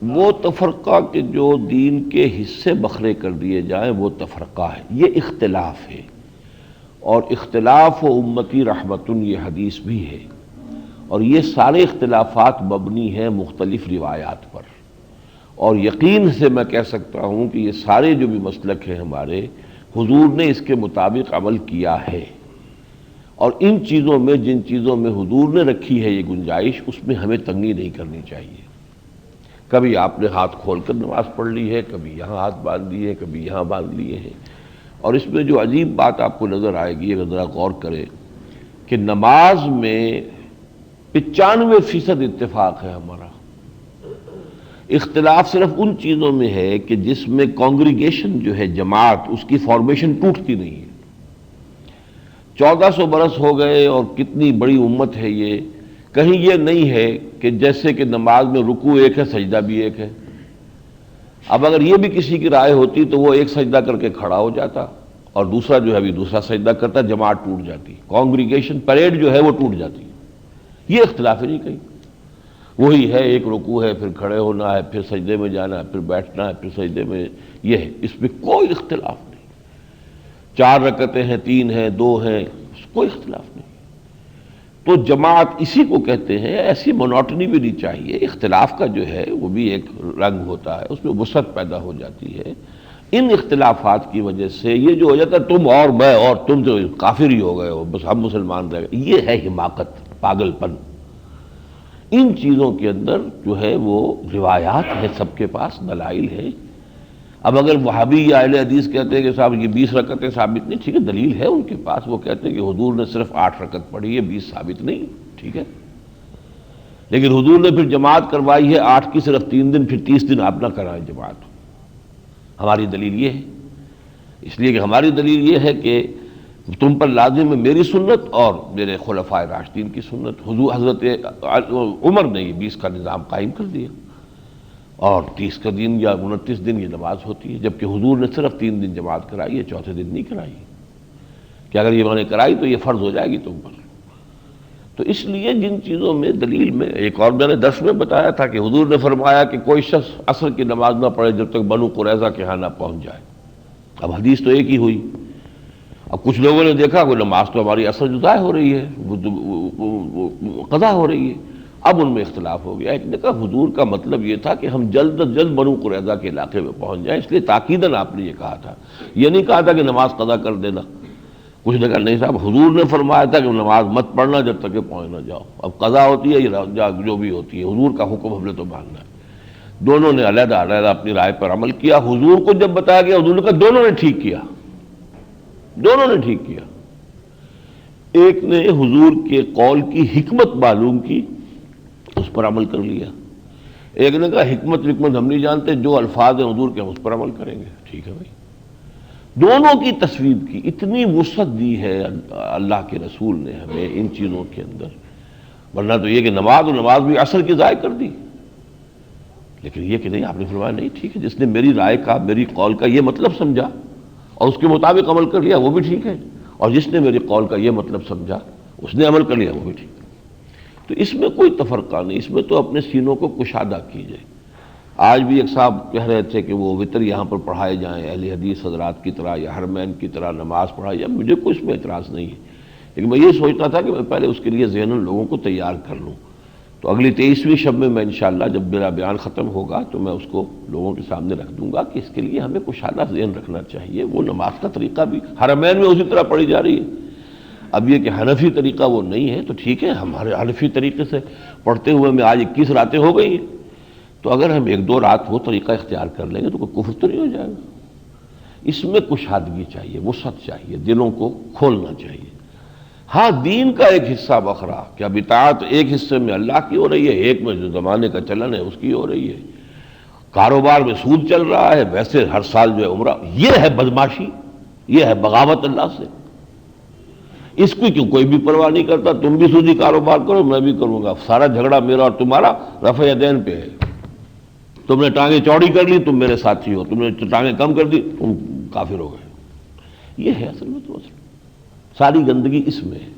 وہ تفرقہ کہ جو دین کے حصے بکھرے کر دیے جائیں وہ تفرقہ ہے، یہ اختلاف ہے، اور اختلاف و امتی رحمتن یہ حدیث بھی ہے، اور یہ سارے اختلافات مبنی ہیں مختلف روایات پر، اور یقین سے میں کہہ سکتا ہوں کہ یہ سارے جو بھی مسلک ہیں ہمارے، حضور نے اس کے مطابق عمل کیا ہے، اور ان چیزوں میں جن چیزوں میں حضور نے رکھی ہے یہ گنجائش، اس میں ہمیں تنگی نہیں کرنی چاہیے۔ کبھی آپ نے ہاتھ کھول کر نماز پڑھ لی ہے، کبھی یہاں ہاتھ باندھ لیے ہیں، کبھی یہاں باندھ لیے ہیں، اور اس میں جو عجیب بات آپ کو نظر آئے گی اگر ذرا غور کریں کہ نماز میں 95% اتفاق ہے ہمارا، اختلاف صرف ان چیزوں میں ہے کہ جس میں کانگریگیشن جو ہے جماعت، اس کی فارمیشن ٹوٹتی نہیں ہے۔ 1400 برس ہو گئے اور کتنی بڑی امت ہے یہ، کہیں یہ نہیں ہے کہ جیسے کہ نماز میں رکوع ایک ہے سجدہ بھی ایک ہے۔ اب اگر یہ بھی کسی کی رائے ہوتی تو وہ ایک سجدہ کر کے کھڑا ہو جاتا اور دوسرا جو ہے ابھی دوسرا سجدہ کرتا، جماعت ٹوٹ جاتی، کانگریگیشن پریڈ جو ہے وہ ٹوٹ جاتی۔ یہ اختلاف ہے نہیں کہیں، وہی ہے، ایک رکوع ہے، پھر کھڑے ہونا ہے، پھر سجدے میں جانا ہے، پھر بیٹھنا ہے، پھر سجدے میں، یہ ہے، اس میں کوئی اختلاف نہیں۔ 4 رکعتیں ہیں، 3 ہیں، 2 ہیں، کوئی اختلاف نہیں۔ تو جماعت اسی کو کہتے ہیں، ایسی مونوٹنی بھی نہیں چاہیے، اختلاف کا جو ہے وہ بھی ایک رنگ ہوتا ہے، اس میں وسعت پیدا ہو جاتی ہے۔ ان اختلافات کی وجہ سے یہ جو ہو جاتا ہے تم اور میں اور تم تو کافر ہی ہو گئے ہو، بس ہم مسلمان رہ گئے، یہ ہے حماقت، پاگل پن۔ ان چیزوں کے اندر جو ہے وہ روایات ہیں، سب کے پاس دلائل ہے۔ اب اگر وہابی یا اہل حدیث کہتے ہیں کہ صاحب یہ 20 رکعتیں ثابت نہیں، ٹھیک ہے، دلیل ہے ان کے پاس، وہ کہتے ہیں کہ حضور نے صرف 8 رکعت پڑھی ہے، 20 ثابت نہیں، ٹھیک ہے، لیکن حضور نے پھر جماعت کروائی ہے 8 کی صرف 3 دن، پھر 30 دن آپ نہ کرائیں جماعت۔ ہماری دلیل یہ ہے، اس لیے کہ ہماری دلیل یہ ہے کہ تم پر لازم ہے میری سنت اور میرے خلفائے راشدین کی سنت۔ حضرت عمر نے یہ 20 کا نظام قائم کر دیا، اور 30 کا دن یا 29 دن یہ نماز ہوتی ہے، جبکہ حضور نے صرف 3 دن جماعت کرائی ہے، چوتھے دن نہیں کرائی، کہ اگر یہ میں نے کرائی تو یہ فرض ہو جائے گی تم پر۔ تو اس لیے جن چیزوں میں دلیل میں، ایک اور میں نے درس میں بتایا تھا کہ حضور نے فرمایا کہ کوئی شخص عصر کی نماز نہ پڑھے جب تک بنو قریظہ کے ہاں نہ پہنچ جائے۔ اب حدیث تو ایک ہی ہوئی، اب کچھ لوگوں نے دیکھا کہ نماز تو ہماری عصر جو ضائع ہو رہی ہے، وہ قضا ہو رہی ہے، اب ان میں اختلاف ہو گیا۔ ایک نے کہا حضور کا مطلب یہ تھا کہ ہم جلد از جلد بنو قریظہ کے علاقے میں پہنچ جائیں، اس لیے تاکیداً آپ نے یہ کہا تھا، یہ نہیں کہا تھا کہ نماز قضا کر دینا۔ کچھ نے کہا نہیں صاحب، حضور نے فرمایا تھا کہ نماز مت پڑھنا جب تک کہ پہنچ نہ جاؤ، اب قضا ہوتی ہے یا جو بھی ہوتی ہے، حضور کا حکم ہم نے تو ماننا ہے۔ دونوں نے علیحدہ علیحدہ اپنی رائے پر عمل کیا۔ حضور کو جب بتایا گیا، حضور نے کہا دونوں نے ٹھیک کیا، دونوں نے ٹھیک کیا۔ ایک نے حضور کے قول کی حکمت معلوم کی، اس پر عمل کر لیا، ایک نے کہا حکمت ہم نہیں جانتے، جو الفاظ ہیں حضور کے ہم اس پر عمل کریں گے، ٹھیک ہے بھائی۔ دونوں کی تصویب کی، اتنی وسعت دی ہے اللہ کے رسول نے ہمیں ان چیزوں کے اندر، ورنہ تو یہ کہ نماز بھی عصر کی ضائع کر دی، لیکن یہ کہ نہیں، آپ نے فرمایا نہیں ٹھیک ہے، جس نے میری رائے کا، میری قول کا یہ مطلب سمجھا اور اس کے مطابق عمل کر لیا وہ بھی ٹھیک ہے، اور جس نے میری قول کا یہ مطلب سمجھا اس نے عمل کر لیا وہ بھی ٹھیک ہے۔ تو اس میں کوئی تفرقہ نہیں، اس میں تو اپنے سینوں کو کشادہ کیجئے۔ آج بھی ایک صاحب کہہ رہے تھے کہ وہ وتر یہاں پر پڑھائے جائیں اہل حدیث حضرات کی طرح، یا حرمین کی طرح نماز پڑھائی جائے، مجھے کوئی اس میں اعتراض نہیں ہے، لیکن میں یہ سوچتا تھا کہ میں پہلے اس کے لیے ذہناً لوگوں کو تیار کر لوں۔ تو اگلی 23ویں شب میں انشاءاللہ جب میرا بیان ختم ہوگا تو میں اس کو لوگوں کے سامنے رکھ دوں گا کہ اس کے لیے ہمیں کشادہ ذہن رکھنا چاہیے۔ وہ نماز کا طریقہ بھی حرمین میں اسی طرح پڑھی جا رہی ہے، اب یہ کہ حنفی طریقہ وہ نہیں ہے تو ٹھیک ہے، ہمارے حنفی طریقے سے پڑھتے ہوئے میں آج 21 راتیں ہو گئی ہیں، تو اگر ہم 1-2 رات وہ طریقہ اختیار کر لیں گے تو کوئی کفر تو نہیں ہو جائے گا۔ اس میں کشادگی چاہیے، وسعت چاہیے، دلوں کو کھولنا چاہیے۔ ہاں دین کا ایک حصہ بکھرا، کہ اب اطاعت ایک حصے میں اللہ کی ہو رہی ہے، ایک میں جو زمانے کا چلن ہے اس کی ہو رہی ہے، کاروبار میں سود چل رہا ہے، ویسے ہر سال جو ہے عمرہ، یہ ہے بدماشی، یہ ہے بغاوت اللہ سے۔ اس کی کیوں کوئی بھی پرواہ نہیں کرتا، تم بھی سودی کاروبار کرو میں بھی کروں گا، سارا جھگڑا میرا اور تمہارا رفع یدین پہ ہے۔ تم نے ٹانگیں چوڑی کر لی تم میرے ساتھی ہو، تم نے ٹانگیں کم کر دی تم کافر ہو گئے۔ یہ ہے اصل میں، تو اصل ساری گندگی اس میں ہے۔